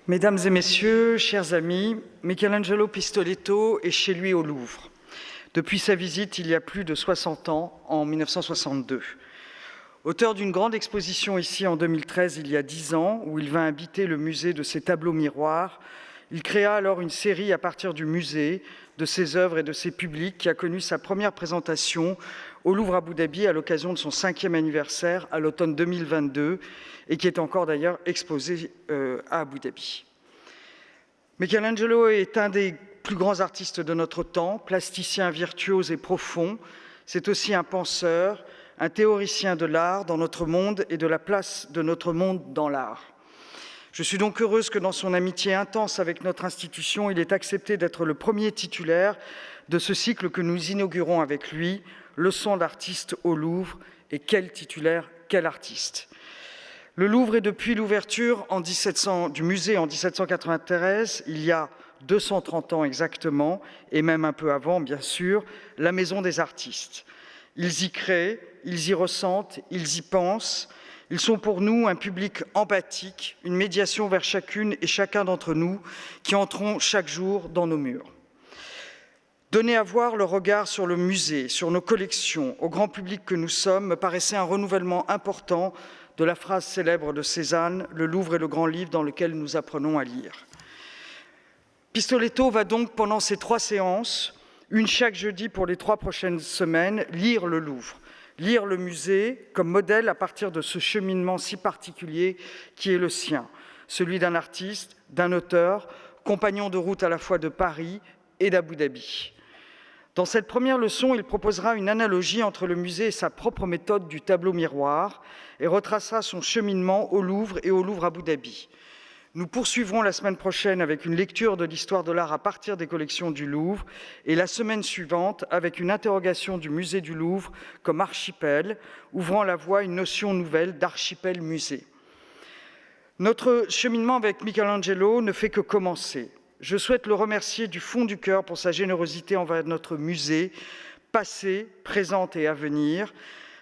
Mesdames et messieurs, chers amis, Michelangelo Pistoletto est chez lui au Louvre. Depuis sa visite il y a plus de 60 ans, en 1962. Auteur d'une grande exposition ici en 2013, il y a 10 ans, où il va habiter le musée de ses tableaux miroirs, il créa alors une série à partir du musée, de ses œuvres et de ses publics, qui a connu sa première présentation au Louvre Abu Dhabi à l'occasion de son 5e anniversaire à l'automne 2022 et qui est encore d'ailleurs exposé à Abu Dhabi. Michelangelo est un des plus grands artistes de notre temps, plasticien virtuose et profond. C'est aussi un penseur, un théoricien de l'art dans notre monde et de la place de notre monde dans l'art. Je suis donc heureuse que dans son amitié intense avec notre institution, il ait accepté d'être le premier titulaire de ce cycle que nous inaugurons avec lui, Leçons d'artiste au Louvre. Et quel titulaire, quel artiste! Le Louvre est depuis l'ouverture du musée en 1793, il y a 230 ans exactement, et même un peu avant bien sûr, la maison des artistes. Ils y créent, ils y ressentent, ils y pensent. Ils sont pour nous un public empathique, une médiation vers chacune et chacun d'entre nous qui entrons chaque jour dans nos murs. Donner à voir le regard sur le musée, sur nos collections, au grand public que nous sommes, me paraissait un renouvellement important de la phrase célèbre de Cézanne, « Le Louvre est le grand livre dans lequel nous apprenons à lire ». Pistoletto va donc, pendant ces 3 séances, une chaque jeudi pour les 3 prochaines semaines, lire le Louvre, lire le musée comme modèle à partir de ce cheminement si particulier qui est le sien, celui d'un artiste, d'un auteur, compagnon de route à la fois de Paris et d'Abu Dhabi. Dans cette première leçon, il proposera une analogie entre le musée et sa propre méthode du tableau miroir et retracera son cheminement au Louvre et au Louvre Abu Dhabi. Nous poursuivrons la semaine prochaine avec une lecture de l'histoire de l'art à partir des collections du Louvre et la semaine suivante avec une interrogation du musée du Louvre comme archipel, ouvrant la voie à une notion nouvelle d'archipel-musée. Notre cheminement avec Michelangelo ne fait que commencer. Je souhaite le remercier du fond du cœur pour sa générosité envers notre musée, passé, présente et à venir.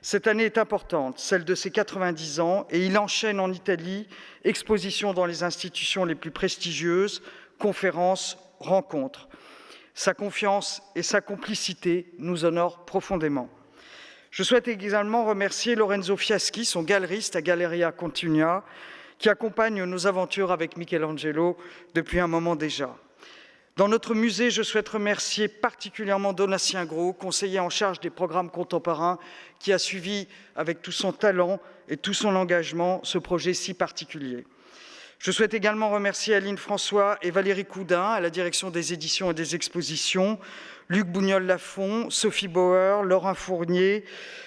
Cette année est importante, celle de ses 90 ans, et il enchaîne en Italie, expositions dans les institutions les plus prestigieuses, conférences, rencontres. Sa confiance et sa complicité nous honorent profondément. Je souhaite également remercier Lorenzo Fiaschi, son galeriste à Galleria Continua, qui accompagne nos aventures avec Michelangelo depuis un moment déjà. Dans notre musée, je souhaite remercier particulièrement Donatien Gros, conseiller en charge des programmes contemporains, qui a suivi avec tout son talent et tout son engagement ce projet si particulier. Je souhaite également remercier Aline François et Valérie Coudin à la direction des éditions et des expositions, Luc Bougnol-Lafont, Sophie Bauer, Laurent Fournier,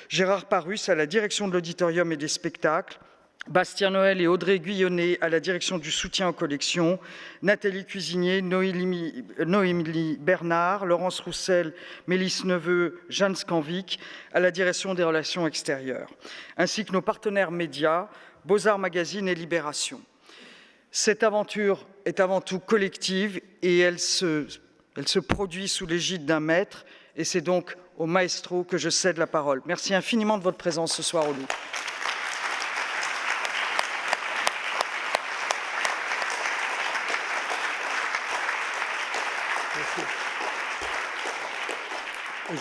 Gérard Parus à la direction de l'auditorium et des spectacles, Bastien Noël et Audrey Guyonnet à la direction du soutien aux collections, Nathalie Cuisinier, Noémie Bernard, Laurence Roussel, Mélisse Neveu, Jeanne Scanvic à la direction des relations extérieures, ainsi que nos partenaires médias, Beaux-Arts Magazine et Libération. Cette aventure est avant tout collective et elle se produit sous l'égide d'un maître et c'est donc au maestro que je cède la parole. Merci infiniment de votre présence ce soir au Louvre.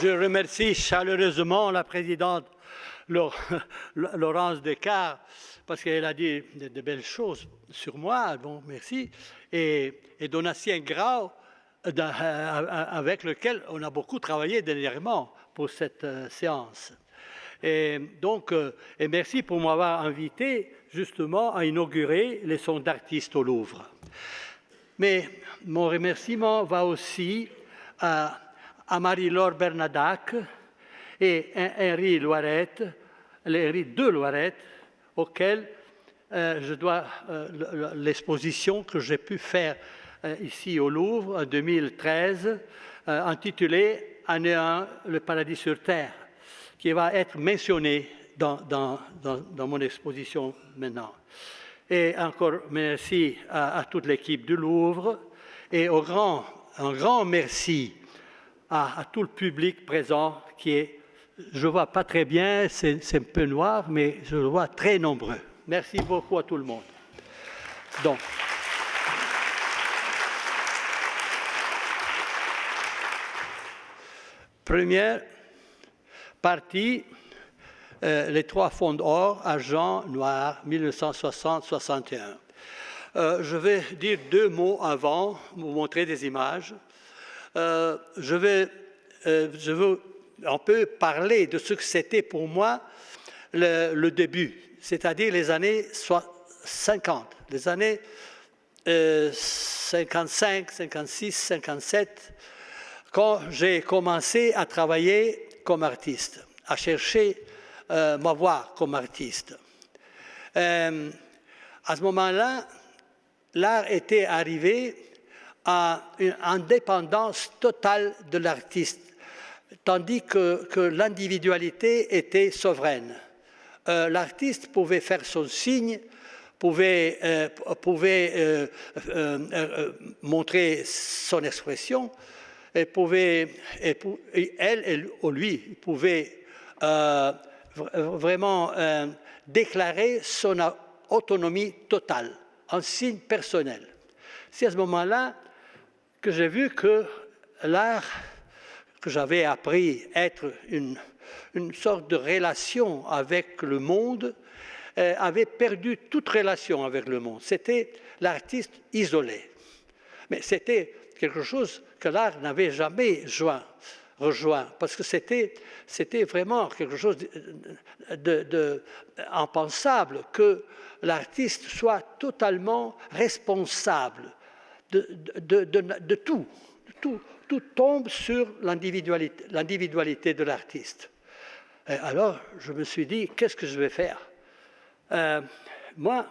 Je remercie chaleureusement la présidente Laurence Descartes parce qu'elle a dit de belles choses sur moi, bon, merci, et Donatien Grau, avec lequel on a beaucoup travaillé dernièrement pour cette séance. Et donc, et merci pour m'avoir invité justement à inaugurer les Leçons d'artiste au Louvre. Mais mon remerciement va aussi à Marie-Laure Bernadac et Henri Loirette, Henri de Loirette, auquel je dois l'exposition que j'ai pu faire ici au Louvre en 2013, intitulée « Année 1, le paradis sur terre », qui va être mentionnée dans mon exposition maintenant. Et encore merci à toute l'équipe du Louvre et un grand merci à tout le public présent qui est, je ne vois pas très bien, c'est un peu noir, mais je le vois très nombreux. Merci beaucoup à tout le monde. Donc, Première partie, les 3 fonds d'or, argent, noir, 1960-61. Je vais dire 2 mots avant, vous montrer des images. Je veux un peu parler de ce que c'était pour moi le début, c'est-à-dire les années 50, les années 55, 56, 57, quand j'ai commencé à travailler comme artiste, à chercher ma voie comme artiste. À ce moment-là, l'art était arrivé à une indépendance totale de l'artiste, tandis que l'individualité était souveraine. L'artiste pouvait faire son signe, pouvait montrer son expression, et elle ou lui pouvait vraiment déclarer son autonomie totale, en signe personnel. C'est à ce moment-là que j'ai vu que l'art, que j'avais appris être une sorte de relation avec le monde, avait perdu toute relation avec le monde. C'était l'artiste isolé. Mais c'était quelque chose que l'art n'avait jamais rejoint, parce que c'était vraiment quelque chose d'impensable que l'artiste soit totalement responsable de tout. Tout tombe sur l'individualité de l'artiste. Alors, je me suis dit, qu'est-ce que je vais faire? Moi,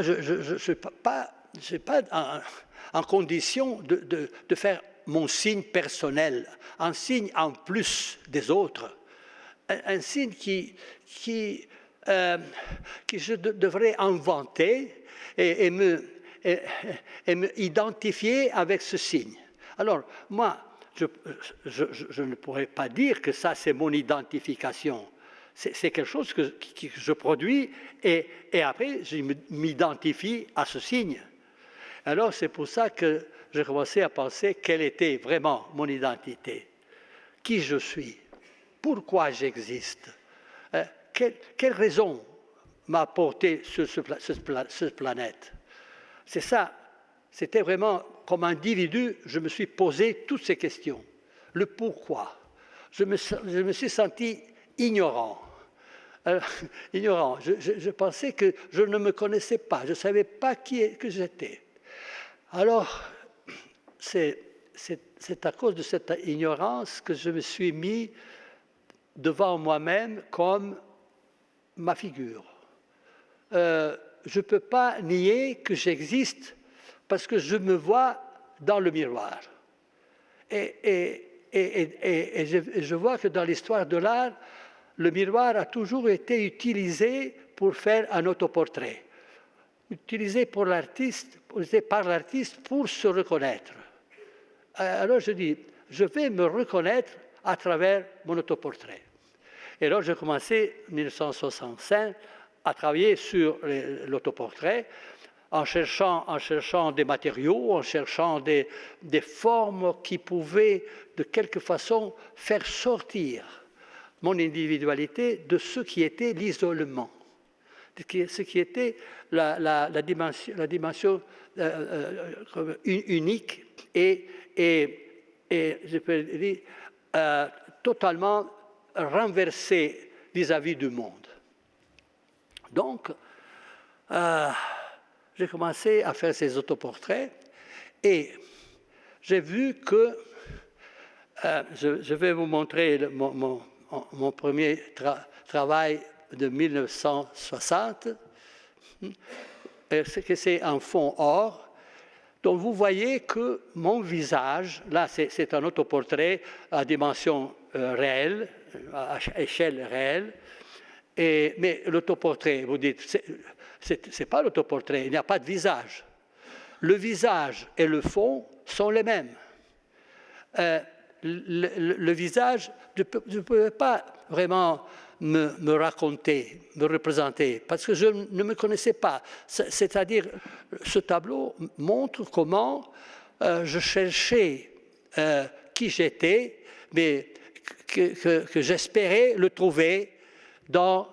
je ne suis pas en condition de faire mon signe personnel, un signe en plus des autres, un signe que je devrais inventer et me identifier avec ce signe. Alors, moi, je ne pourrais pas dire que ça, c'est mon identification. C'est quelque chose que je produis et après, je m'identifie à ce signe. Alors, c'est pour ça que j'ai commencé à penser quelle était vraiment mon identité. Qui je suis? Pourquoi j'existe? Quelle raison m'a porté sur cette planète? C'est ça. C'était vraiment, comme individu, je me suis posé toutes ces questions. Le pourquoi. Je me suis senti ignorant. Ignorant. Je pensais que je ne me connaissais pas. Je ne savais pas que j'étais. Alors, c'est à cause de cette ignorance que je me suis mis devant moi-même comme ma figure. Je ne peux pas nier que j'existe parce que je me vois dans le miroir. Et je vois que dans l'histoire de l'art, le miroir a toujours été utilisé pour faire un autoportrait, utilisé par l'artiste pour se reconnaître. Alors je dis, je vais me reconnaître à travers mon autoportrait. Et alors j'ai commencé en 1965 à travailler sur l'autoportrait, en cherchant des matériaux, en cherchant des formes qui pouvaient de quelque façon faire sortir mon individualité de ce qui était l'isolement, de ce qui était la dimension unique et je peux dire totalement renversée vis-à-vis du monde. Donc, j'ai commencé à faire ces autoportraits et j'ai vu que, je vais vous montrer mon premier travail de 1960, c'est un fond or, donc vous voyez que mon visage, là c'est un autoportrait à dimension réelle, à échelle réelle, mais l'autoportrait, vous dites, c'est pas l'autoportrait, il n'y a pas de visage. Le visage et le fond sont les mêmes. Le visage, je ne pouvais pas vraiment me raconter, me représenter, parce que je ne me connaissais pas. C'est-à-dire, ce tableau montre comment je cherchais qui j'étais, mais que j'espérais le trouver dans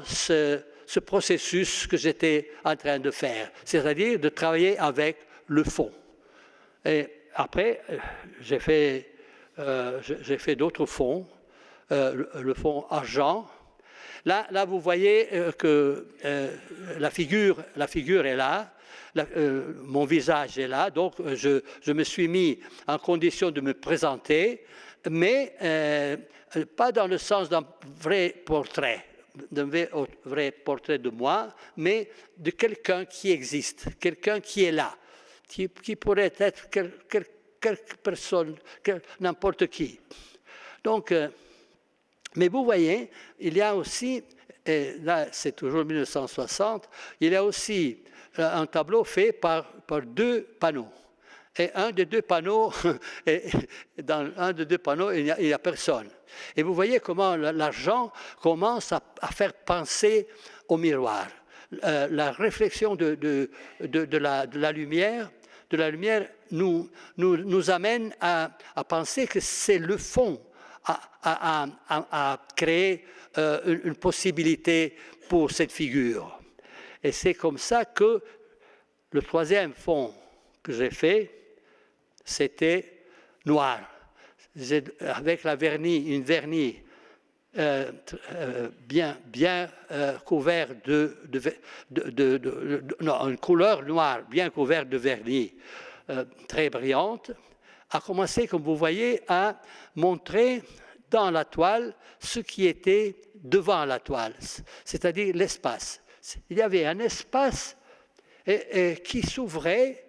ce processus que j'étais en train de faire, c'est-à-dire de travailler avec le fond. Et après, j'ai fait d'autres fonds, le fonds argent. Là, vous voyez que la figure est là, mon visage est là, donc je me suis mis en condition de me présenter, mais pas dans le sens d'un vrai portrait de moi, mais de quelqu'un qui existe, quelqu'un qui est là, qui pourrait être quelque personne, n'importe qui. Donc, mais vous voyez, il y a aussi, et là c'est toujours 1960, il y a aussi un tableau fait par 2 panneaux. Et un des 2 panneaux, dans un des 2 panneaux, il n'y a personne. Et vous voyez comment l'argent commence à faire penser au miroir. La réflexion de la lumière nous amène à penser que c'est le fond à créer une possibilité pour cette figure. Et c'est comme ça que le 3e fond que j'ai fait, c'était noir, avec une vernis bien couvert une couleur noire bien couverte de vernis très brillante, a commencé, comme vous voyez, à montrer dans la toile ce qui était devant la toile, c'est-à-dire l'espace. Il y avait un espace qui s'ouvrait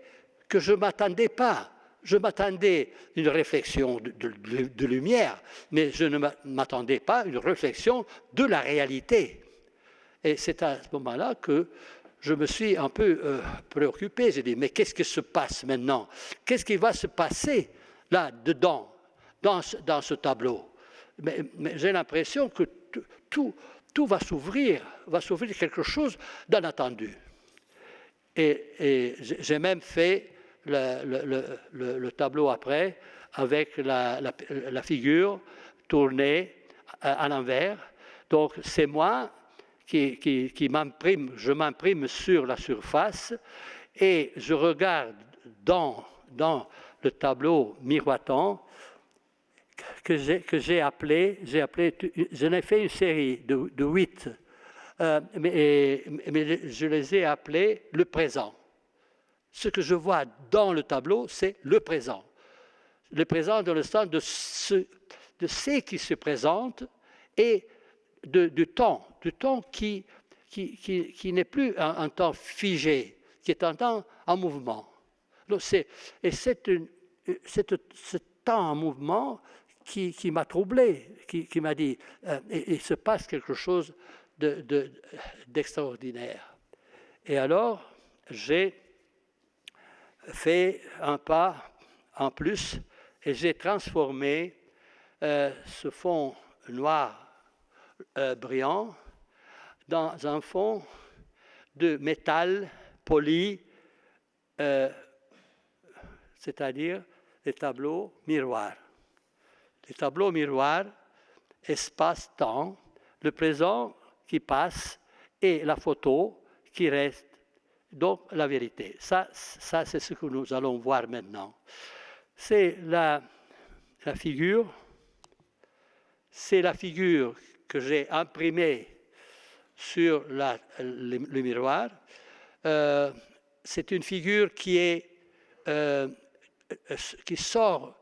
que je ne m'attendais pas. Je m'attendais à une réflexion de lumière, mais je ne m'attendais pas à une réflexion de la réalité. Et c'est à ce moment-là que je me suis un peu préoccupé. J'ai dit, mais qu'est-ce qui se passe maintenant? Qu'est-ce qui va se passer là-dedans, dans ce tableau? Mais j'ai l'impression que tout va s'ouvrir quelque chose d'inattendu. Et j'ai même fait le tableau après avec la figure tournée à l'envers. Donc c'est moi qui m'imprime, je m'imprime sur la surface et je regarde dans le tableau miroitant que j'ai appelé, j'en ai fait une série de 8, mais je les ai appelés le présent. Ce que je vois dans le tableau, c'est le présent. Le présent dans le sens de ce qui se présente et du temps qui n'est plus un temps figé, qui est un temps en mouvement. Donc ce temps en mouvement qui m'a troublé, qui m'a dit il se passe quelque chose d'extraordinaire. Et alors, j'ai fait un pas en plus et j'ai transformé ce fond noir brillant dans un fond de métal poli, c'est-à-dire des tableaux miroirs. Les tableaux miroirs, espace-temps, le présent qui passe et la photo qui reste. Donc, la vérité. Ça c'est ce que nous allons voir maintenant. C'est la figure. C'est la figure que j'ai imprimée sur le miroir. C'est une figure qui ne sort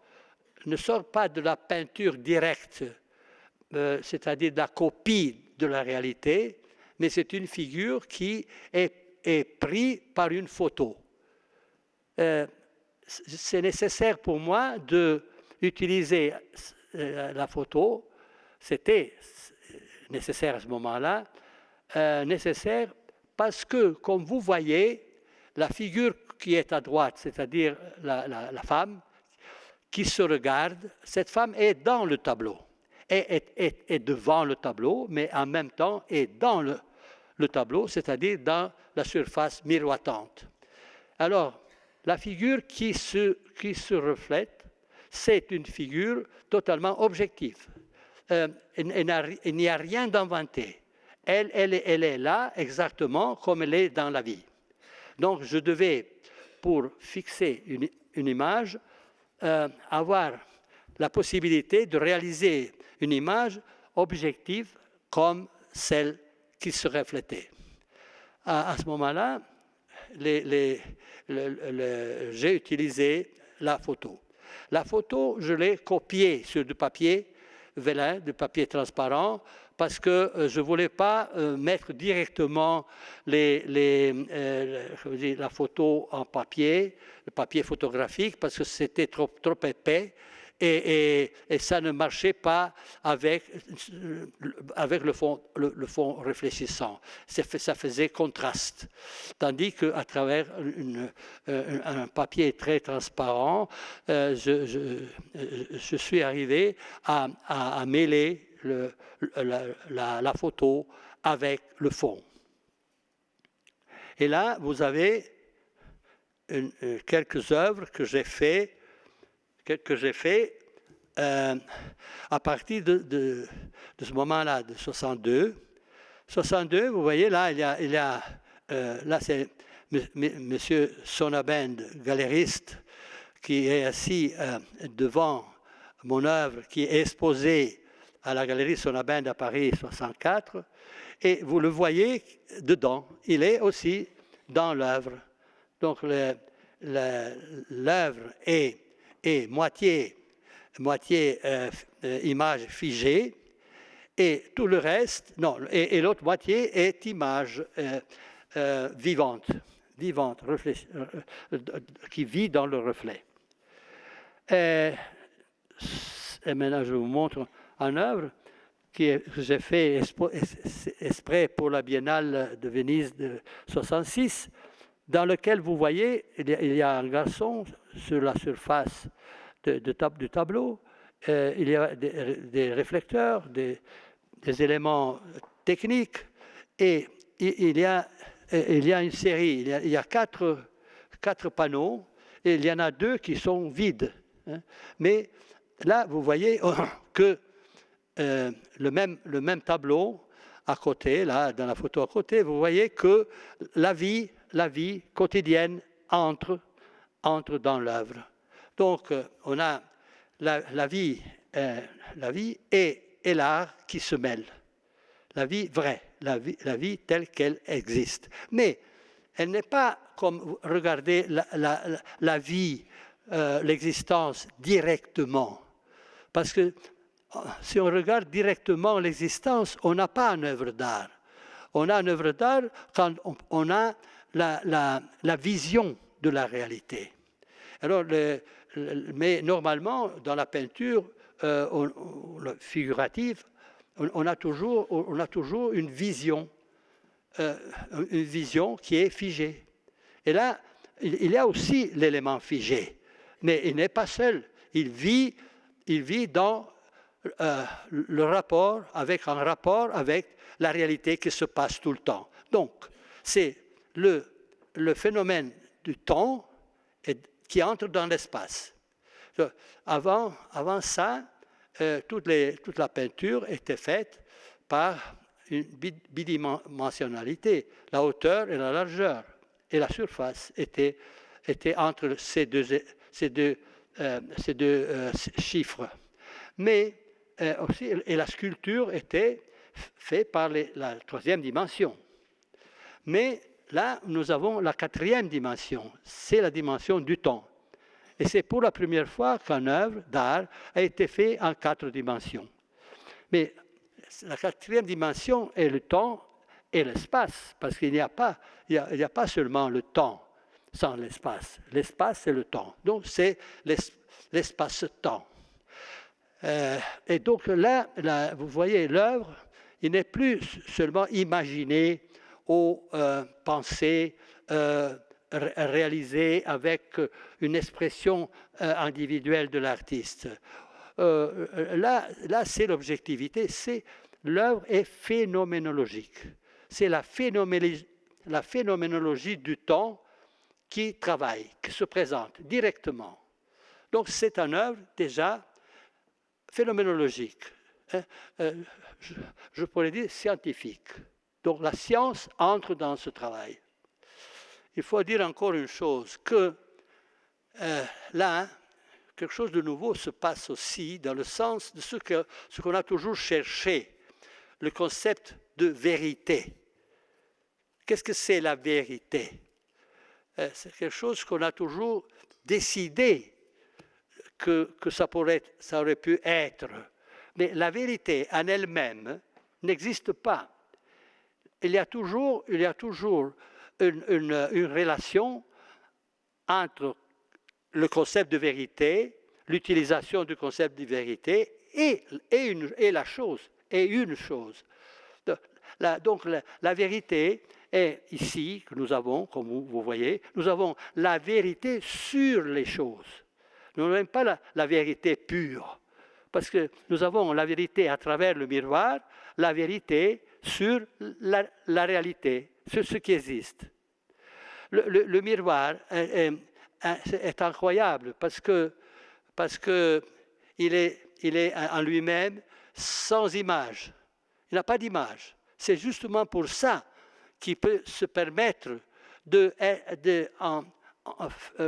pas de la peinture directe, c'est-à-dire de la copie de la réalité, mais c'est une figure qui est prise par une photo. C'est nécessaire pour moi d'utiliser la photo, c'était nécessaire à ce moment-là, nécessaire parce que, comme vous voyez, la figure qui est à droite, c'est-à-dire la femme, qui se regarde, cette femme est dans le tableau, est devant le tableau, mais en même temps est dans le tableau, c'est-à-dire dans la surface miroitante. Alors, la figure qui se reflète, c'est une figure totalement objective. Il n'y a rien d'inventé. Elle est là exactement comme elle est dans la vie. Donc je devais, pour fixer une image, avoir la possibilité de réaliser une image objective comme celle qui se reflétait. À ce moment-là, j'ai utilisé la photo. La photo, je l'ai copiée sur du papier vélin, du papier transparent, parce que je ne voulais pas mettre directement la photo en papier, le papier photographique, parce que c'était trop épais et ça ne marchait pas avec le fond réfléchissant. Ça faisait contraste. Tandis qu'à travers un papier très transparent, je suis arrivé à mêler la photo avec le fond. Et là, vous avez quelques œuvres que j'ai fait à partir de ce moment-là, de 62. 62, vous voyez là, là c'est M. Sonnabend, galériste, qui est assis devant mon œuvre, qui est exposée à la galerie Sonnabend à Paris 64, et vous le voyez dedans, il est aussi dans l'œuvre. Donc l'œuvre est moitié image figée, et tout le reste, non, et l'autre moitié est image vivante, qui vit dans le reflet. Et maintenant, je vous montre une œuvre que j'ai fait exprès pour la Biennale de Venise de 66, dans lequel vous voyez, il y a un garçon sur la surface du tableau, il y a des réflecteurs, des éléments techniques, et il y a une série, il y a quatre panneaux, et il y en a 2 qui sont vides. Mais là, vous voyez que le même tableau à côté, là, dans la photo à côté, vous voyez que la vie quotidienne entre dans l'œuvre. Donc, on a la vie et l'art qui se mêlent. La vie vraie, la vie telle qu'elle existe. Mais elle n'est pas comme regarder la vie, l'existence directement. Parce que si on regarde directement l'existence, on n'a pas une œuvre d'art. On a une œuvre d'art quand on a la vision de la réalité. Alors, mais normalement, dans la peinture figurative, on a toujours une vision qui est figée. Et là, il y a aussi l'élément figé, mais il n'est pas seul. Il vit dans un rapport avec la réalité qui se passe tout le temps. Donc, c'est le phénomène du temps qui entre dans l'espace. Avant ça, toute la peinture était faite par une bidimensionnalité, la hauteur et la largeur, et la surface était entre ces deux chiffres. Mais aussi, et la sculpture était faite par la 3e dimension. Mais là, nous avons la 4e dimension, c'est la dimension du temps. Et c'est pour la première fois qu'une œuvre d'art a été faite en 4 dimensions. Mais la 4e dimension est le temps et l'espace, parce qu'il n'y a pas seulement le temps sans l'espace. L'espace, c'est le temps. Donc, c'est l'espace-temps. Et donc là, vous voyez l'œuvre, il n'est plus seulement imaginé ou pensé, réalisé avec une expression individuelle de l'artiste. Là, c'est l'objectivité, l'œuvre est phénoménologique. C'est la phénoménologie du temps qui travaille, qui se présente directement. Donc c'est une œuvre déjà phénoménologique, je pourrais dire scientifique. Donc la science entre dans ce travail. Il faut dire encore une chose, que là, quelque chose de nouveau se passe aussi dans le sens de ce qu'on a toujours cherché, le concept de vérité. Qu'est-ce que c'est la vérité? C'est quelque chose qu'on a toujours décidé que ça aurait pu être. Mais la vérité en elle-même n'existe pas. Il y a toujours une relation entre le concept de vérité, l'utilisation du concept de vérité et la chose, et une chose. Donc la vérité est ici, que nous avons, comme vous voyez, nous avons la vérité sur les choses. Nous n'avons pas la vérité pure, parce que nous avons la vérité à travers le miroir, la vérité sur la réalité, sur ce qui existe. Le miroir est incroyable parce que il est en lui-même sans image. Il n'a pas d'image. C'est justement pour ça qu'il peut se permettre de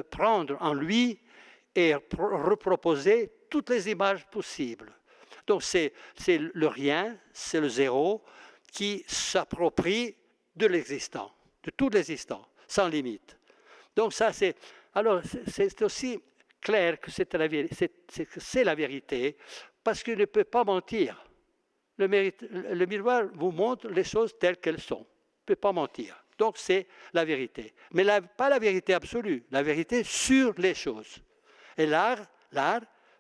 prendre en lui et reproposer toutes les images possibles. Donc c'est le rien, c'est le zéro qui s'approprie de l'existant, de tout l'existant, sans limite. Donc ça c'est aussi clair que c'est la vérité, parce qu'il ne peut pas mentir. Le miroir vous montre les choses telles qu'elles sont. Il ne peut pas mentir. Donc c'est la vérité. Mais pas la vérité absolue, la vérité sur les choses. Et l'art,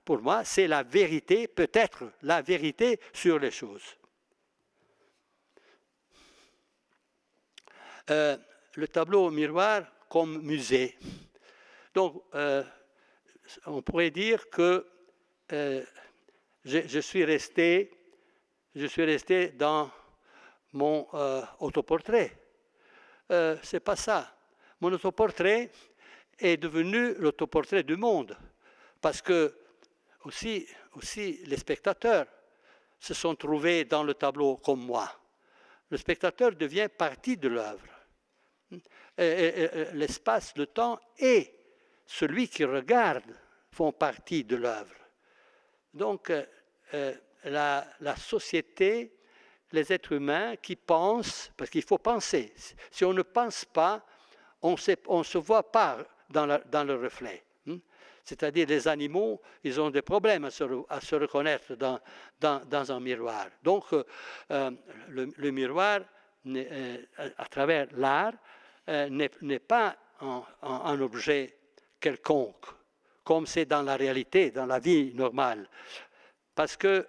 pour moi, c'est la vérité, peut-être la vérité sur les choses. Le tableau miroir comme musée. Donc, on pourrait dire que je suis resté dans mon autoportrait. C'est pas ça. Mon autoportrait est devenu l'autoportrait du monde, parce que aussi les spectateurs se sont trouvés dans le tableau comme moi. Le spectateur devient partie de l'œuvre. L'espace, le temps et celui qui regarde font partie de l'œuvre. Donc, la société, les êtres humains qui pensent, parce qu'il faut penser. Si on ne pense pas, on ne se voit pas dans le reflet. C'est-à-dire les animaux, ils ont des problèmes à se reconnaître dans un miroir. Donc, le miroir, à travers l'art, n'est pas un objet quelconque, comme c'est dans la réalité, dans la vie normale. Parce que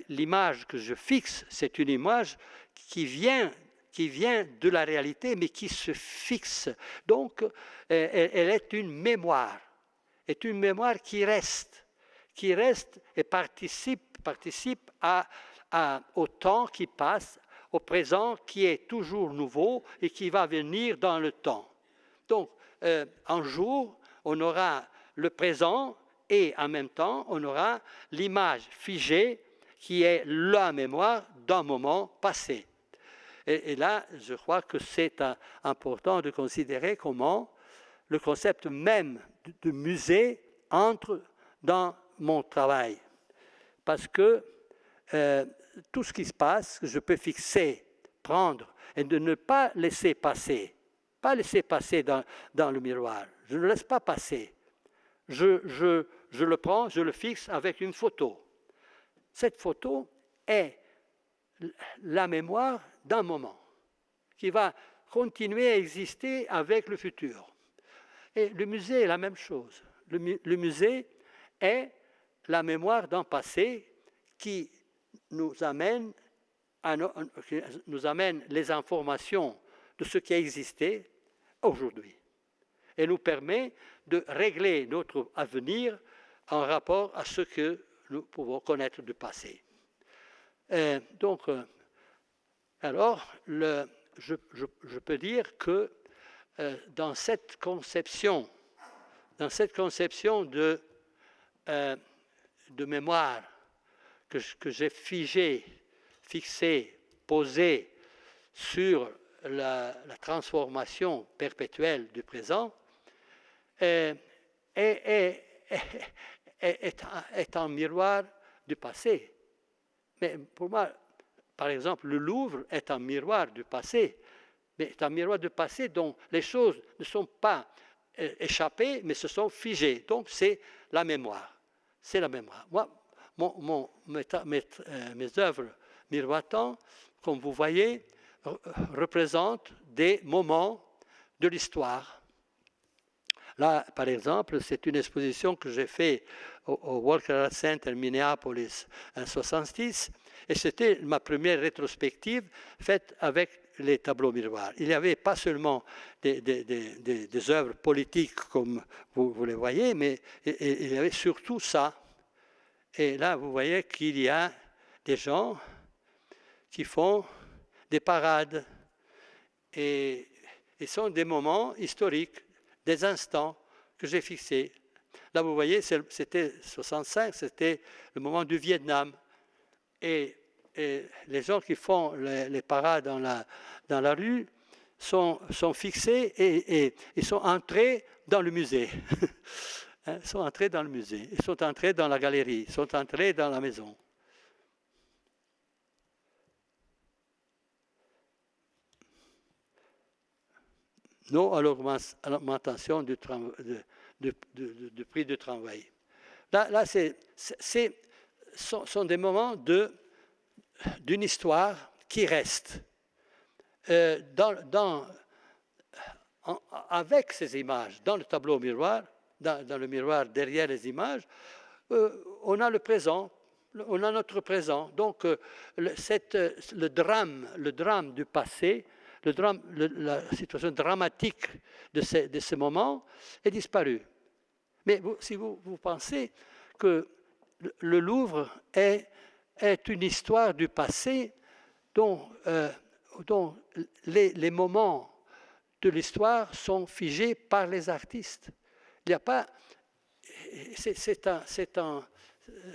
l'image que je fixe, c'est une image qui vient de la réalité, mais qui se fixe. Donc, elle est une mémoire qui reste et participe au temps qui passe, au présent qui est toujours nouveau et qui va venir dans le temps. Donc, un jour, on aura le présent et en même temps, on aura l'image figée qui est la mémoire d'un moment passé. Et là, je crois que c'est important de considérer comment le concept même de musée entre dans mon travail. Parce que tout ce qui se passe, que je peux fixer, prendre, et de ne pas laisser passer, dans le miroir. Je ne le laisse pas passer. Je le prends, je le fixe avec une photo. Cette photo est la mémoire d'un moment qui va continuer à exister avec le futur. Et le musée est la même chose. Le musée est la mémoire d'un passé qui nous amène les informations de ce qui a existé aujourd'hui et nous permet de régler notre avenir en rapport à ce que nous pouvons connaître du passé. Alors, je peux dire que dans cette conception de de mémoire que j'ai fixé, posé sur la transformation perpétuelle du présent, est un miroir du passé. Mais pour moi, par exemple, le Louvre est un miroir du passé, mais est un miroir du passé dont les choses ne sont pas échappées, mais se sont figées. Donc, c'est la mémoire. C'est la mémoire. Moi, mes œuvres miroitantes, comme vous voyez, représentent des moments de l'histoire. Là, par exemple, c'est une exposition que j'ai faite au Walker Art Center Minneapolis en 1966, et c'était ma première rétrospective faite avec les tableaux miroirs. Il n'y avait pas seulement des œuvres politiques comme vous les voyez, mais il y avait surtout ça. Et là, vous voyez qu'il y a des gens qui font des parades. Et ce sont des moments historiques, des instants que j'ai fixés. Là, vous voyez, c'était 65, c'était le moment du Vietnam. Et les gens qui font les parades dans la rue sont fixés et ils sont entrés dans le musée. Ils sont entrés dans le musée, ils sont entrés dans la galerie, ils sont entrés dans la maison. Non à l'augmentation du prix du travail. Là sont des moments d'une histoire qui reste. Avec ces images, dans le tableau miroir, dans le miroir derrière les images, on a le présent, on a notre présent. Donc le drame du passé, la situation dramatique de ce moment est disparue. Mais si vous pensez que le Louvre est une histoire du passé dont les moments de l'histoire sont figés par les artistes. Il n'y a pas.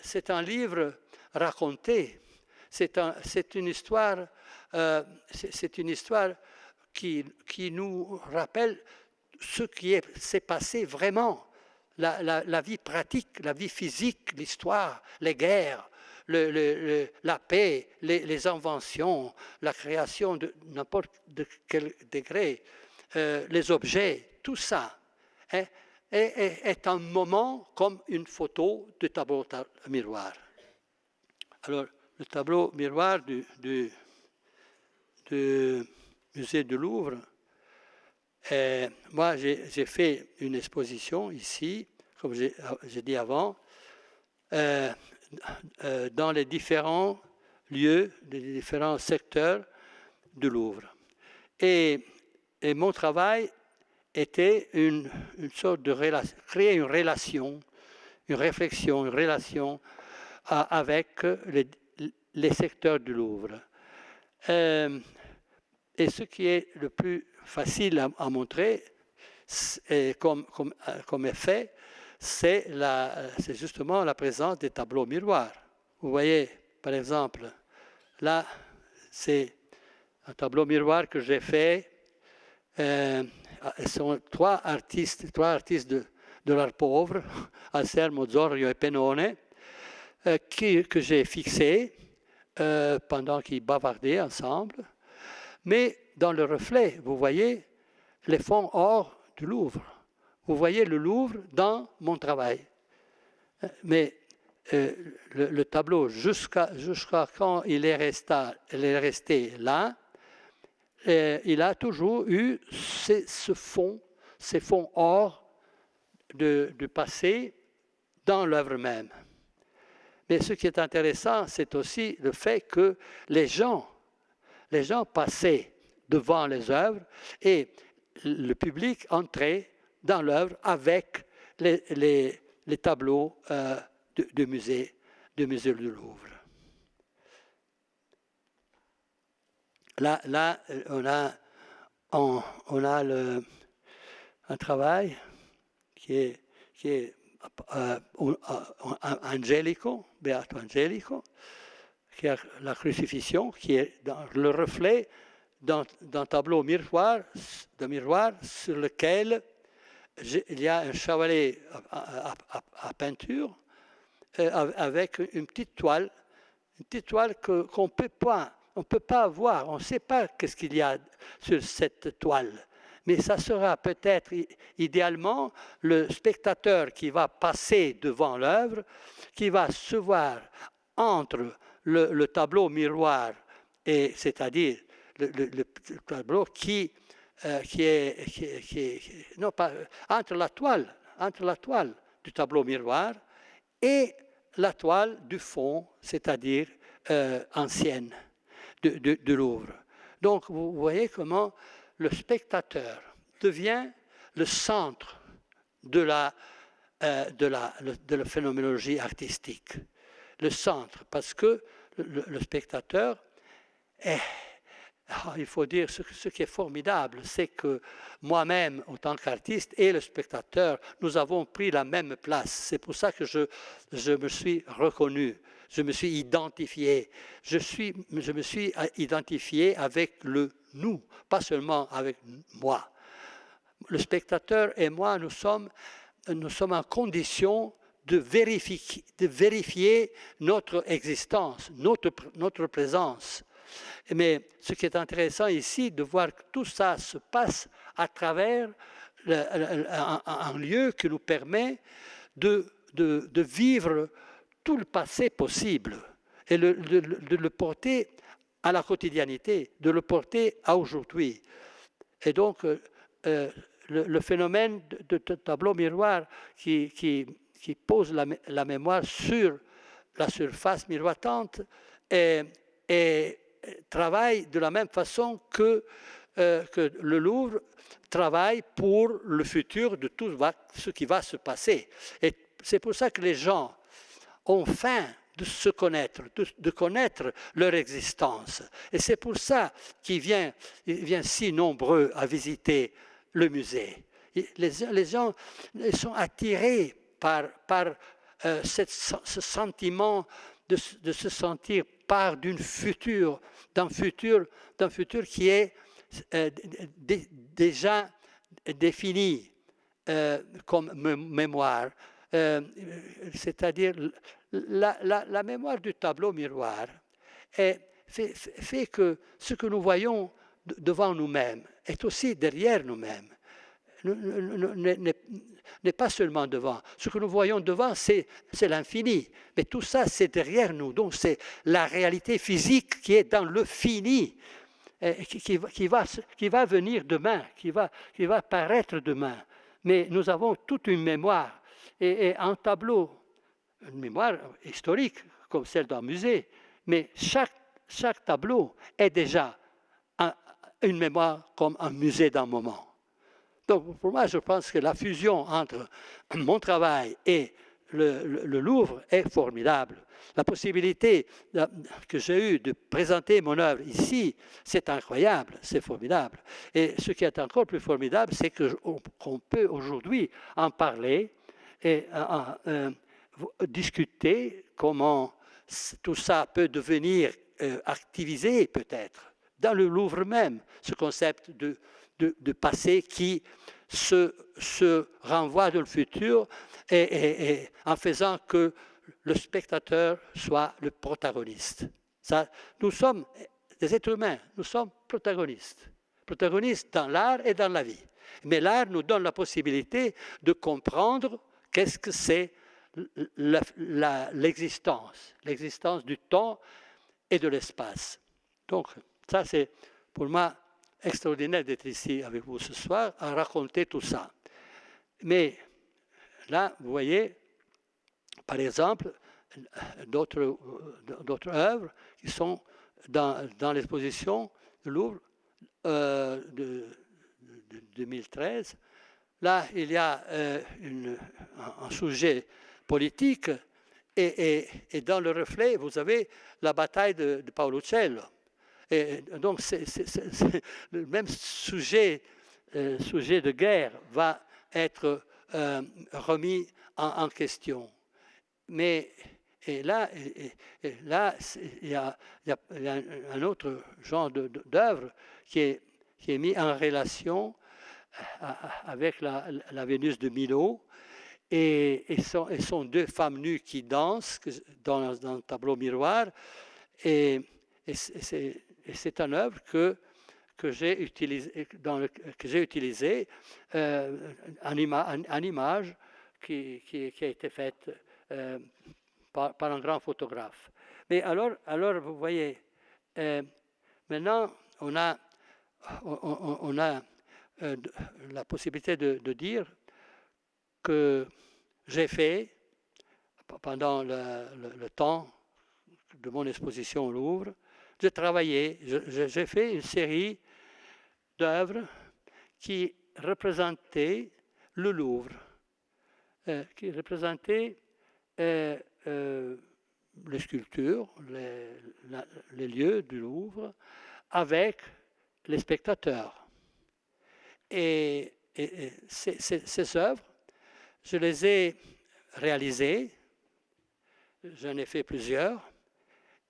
C'est un livre raconté. C'est une histoire. C'est une histoire qui nous rappelle ce qui s'est passé vraiment, la vie pratique, la vie physique, l'histoire, les guerres, la paix, les inventions, la création de n'importe quel degré, les objets, tout ça est un moment comme une photo de tableau miroir. Alors, le tableau miroir du musée du Louvre, moi j'ai fait une exposition ici, comme j'ai dit avant, dans les différents lieux, les différents secteurs du Louvre. Et mon travail était une sorte de relation, créer une relation, une réflexion, une relation avec les secteurs du Louvre. Et ce qui est le plus facile à montrer comme effet, c'est justement la présence des tableaux miroirs. Vous voyez, par exemple, là, c'est un tableau miroir que j'ai fait. Ce sont trois artistes de l'art pauvre, Anselmo, Zorio et Pennone, que j'ai fixés pendant qu'ils bavardaient ensemble. Mais dans le reflet, vous voyez les fonds or du Louvre. Vous voyez le Louvre dans mon travail. Mais le tableau, jusqu'à quand il est resté là, il a toujours eu ces fonds or du passé dans l'œuvre même. Mais ce qui est intéressant, c'est aussi le fait que les gens passaient devant les œuvres et le public entrait dans l'œuvre avec les tableaux du musée du Louvre. Là on a un travail qui est Angelico, Beato Angelico, qui a la crucifixion, qui est dans le reflet d'un tableau miroir sur lequel il y a un chevalet à peinture avec une petite toile qu'on ne peut pas voir, on ne sait pas qu'est-ce qu'il y a sur cette toile. Mais ça sera peut-être idéalement le spectateur qui va passer devant l'œuvre, qui va se voir entre le tableau miroir, et c'est-à-dire le tableau qui est non pas entre la toile du tableau miroir et la toile du fond, c'est-à-dire ancienne du Louvre. Donc vous voyez comment le spectateur devient le centre de la phénoménologie artistique. Le centre, parce que le spectateur est... il faut dire, ce qui est formidable, c'est que moi-même, en tant qu'artiste, et le spectateur, nous avons pris la même place. C'est pour ça que je me suis reconnu, je me suis identifié. Je me suis identifié avec le nous, pas seulement avec moi. Le spectateur et moi, nous sommes en condition de vérifier notre existence, notre présence. Mais ce qui est intéressant ici, de voir que tout ça se passe à travers un lieu qui nous permet de vivre tout le passé possible et de le porter à la quotidianité, de le porter à aujourd'hui. Et donc, le phénomène de tableau miroir qui pose la mémoire sur la surface miroitante et travaille de la même façon que le Louvre travaille pour le futur de tout ce qui va se passer. Et c'est pour ça que les gens ont faim de se connaître, de connaître leur existence. Et c'est pour ça qu'ils viennent si nombreux à visiter le musée. Les gens sont attirés par ce sentiment de se sentir part d'un futur qui est déjà défini comme mémoire. C'est-à-dire la mémoire du tableau miroir fait que ce que nous voyons devant nous-mêmes est aussi derrière nous-mêmes. N'est pas seulement devant. Ce que nous voyons devant, c'est l'infini. Mais tout ça, c'est derrière nous. Donc, c'est la réalité physique qui est dans le fini, qui va venir demain, qui va paraître demain. Mais nous avons toute une mémoire. Et un tableau, une mémoire historique, comme celle d'un musée. Mais chaque tableau est déjà une mémoire comme un musée d'un moment. Donc, pour moi, je pense que la fusion entre mon travail et le Louvre est formidable. La possibilité que j'ai eue de présenter mon œuvre ici, c'est incroyable, c'est formidable. Et ce qui est encore plus formidable, c'est qu'on peut aujourd'hui en parler et discuter comment tout ça peut devenir activisé peut-être dans le Louvre même, ce concept de passé qui se renvoie dans le futur et en faisant que le spectateur soit le protagoniste. Ça, nous sommes des êtres humains, nous sommes protagonistes dans l'art et dans la vie. Mais l'art nous donne la possibilité de comprendre qu'est-ce que c'est l'existence du temps et de l'espace. Donc, ça c'est pour moi extraordinaire d'être ici avec vous ce soir à raconter tout ça. Mais là, vous voyez, par exemple, d'autres œuvres qui sont dans l'exposition du Louvre de 2013. Là, il y a un sujet politique et dans le reflet, vous avez la bataille de Paolo Uccello. Et donc, le même sujet de guerre va être remis en question. Mais là, il y a un autre genre d'œuvre qui est mis en relation avec la Vénus de Milo, et sont deux femmes nues qui dansent dans le tableau miroir, et c'est une œuvre que j'ai utilisée en image qui a été faite par un grand photographe. Mais alors vous voyez, maintenant on a la possibilité de dire que j'ai fait, pendant le temps de mon exposition au Louvre, j'ai travaillé, j'ai fait une série d'œuvres qui représentaient le Louvre, qui représentaient les sculptures, les lieux du Louvre, avec les spectateurs. Et ces œuvres, je les ai réalisées, j'en ai fait plusieurs,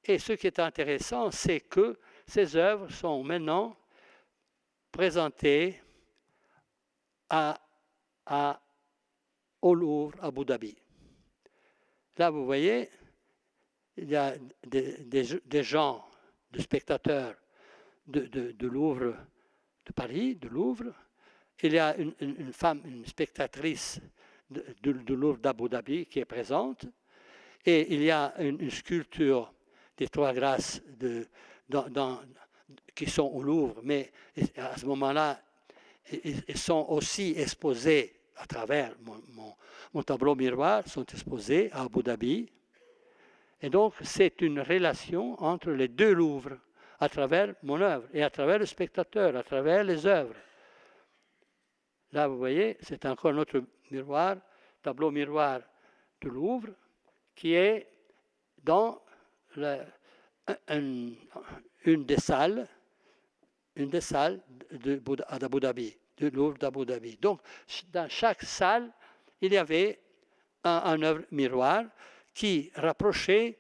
et ce qui est intéressant, c'est que ces œuvres sont maintenant présentées au Louvre, à Abu Dhabi. Là, vous voyez, il y a des gens, des spectateurs de Louvre, de Paris, de Louvre. Il y a une femme, une spectatrice de Louvre d'Abu Dhabi qui est présente. Et il y a une sculpture des Trois Grâces qui sont au Louvre, mais à ce moment-là, ils sont aussi exposés à travers mon tableau miroir, sont exposés à Abu Dhabi. Et donc, c'est une relation entre les deux Louvres, à travers mon œuvre et à travers le spectateur, à travers les œuvres. Là, vous voyez, c'est encore notre miroir, tableau miroir du Louvre, qui est dans une des salles d'Abu Dhabi, du Louvre d'Abu Dhabi. Donc, dans chaque salle, il y avait un œuvre miroir qui rapprochait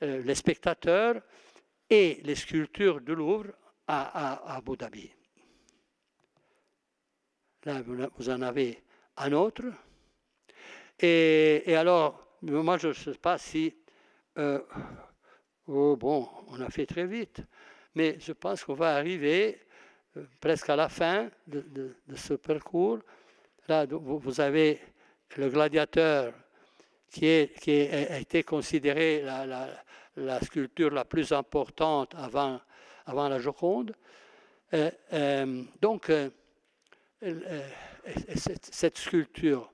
les spectateurs et les sculptures du Louvre à Abu Dhabi. Là, vous en avez un autre. Et alors, moi, je ne sais pas si... on a fait très vite, mais je pense qu'on va arriver presque à la fin de ce parcours. Là, vous avez le gladiateur qui a été considéré la sculpture la plus importante avant la Joconde. Donc, cette sculpture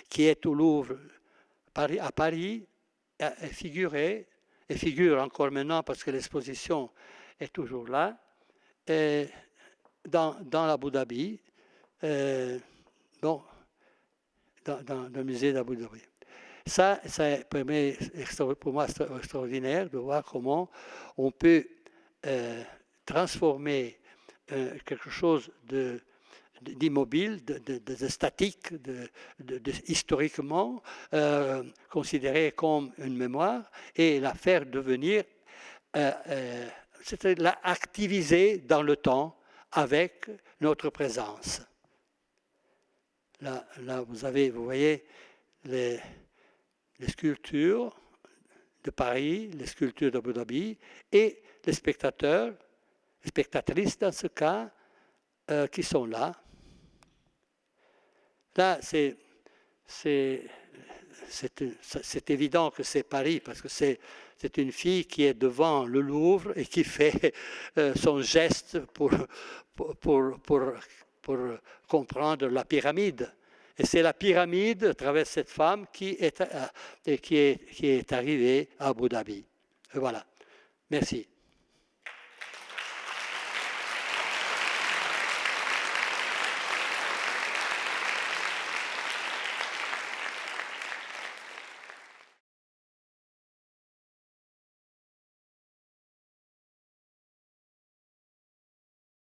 qui est au Louvre, à Paris, est figurée, et figure encore maintenant parce que l'exposition est toujours là, dans l'Abu Dhabi, dans le musée d'Abu Dhabi. Ça permet pour moi extraordinaire de voir comment on peut transformer quelque chose d'immobile, de statique, historiquement considéré comme une mémoire, et la faire devenir, c'est-à-dire la activiser dans le temps avec notre présence. Là vous voyez les sculptures de Paris, les sculptures d'Abu Dhabi, et les spectateurs, les spectatrices dans ce cas, qui sont là. Là, c'est évident que c'est Paris, parce que c'est une fille qui est devant le Louvre et qui fait son geste pour comprendre la pyramide. Et c'est la pyramide, à travers cette femme, qui est arrivée à Abu Dhabi. Et voilà. Merci.